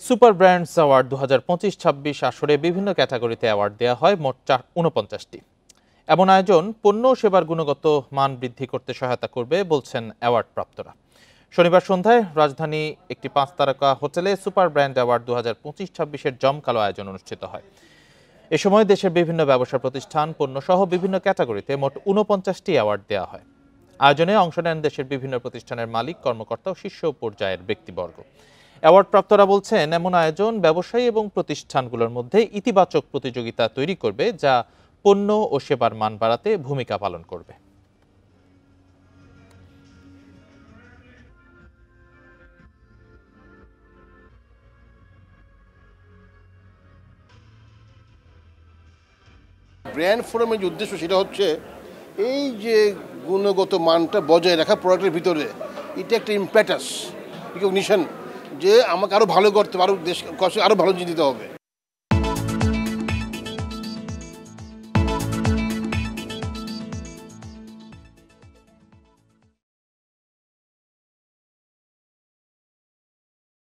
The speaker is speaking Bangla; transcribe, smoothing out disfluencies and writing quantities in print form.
সুপার ব্র্যান্ডস অ্যাওয়ার্ড 2025-26 আসরে বিভিন্ন ক্যাটাগরিতে অ্যাওয়ার্ড দেওয়া হয় মোট 49টি। এমন আয়োজন পণ্য ও সেবার গুণগত মান বৃদ্ধি করতে সহায়তা করবে বলছেন অ্যাওয়ার্ড প্রাপ্তরা। শনিবার সন্ধ্যায় রাজধানী একটি 5 তারকা হোটেলে সুপার ব্র্যান্ড অ্যাওয়ার্ড 2025-26-এর জমকালো আয়োজন অনুষ্ঠিত হয়। এ সময় দেশের বিভিন্ন ব্যবসা প্রতিষ্ঠান, পণ্যসহ বিভিন্ন ক্যাটাগরিতে মোট 49টি অ্যাওয়ার্ড দেওয়া হয়। আয়োজনে অংশ নেন দেশের বিভিন্ন প্রতিষ্ঠানের মালিক, কর্মকর্তা ও শীর্ষ পর্যায়ের ব্যক্তিবর্গ। অ্যাওয়ার্ড প্রাপ্তরা বলছেন, এমন আয়োজন ব্যবসায়ী এবং প্রতিষ্ঠানগুলোর মধ্যে ইতিবাচক প্রতিযোগিতা তৈরি করবে, যা পণ্য ও সেবার মান বাড়াতে ভূমিকা পালন করবে। ব্র্যান্ড ফোরামের যে উদ্দেশ্য সেটা হচ্ছে এই যে গুণগত মানটা বজায় রাখা প্রোডাক্টের ভিতরে, এটা একটা ইম্প্যাটাস রিকগনিশন যে আমাকে আরও ভালো করতে হবে, আরও দেশ আরও ভালো দিতে হবে।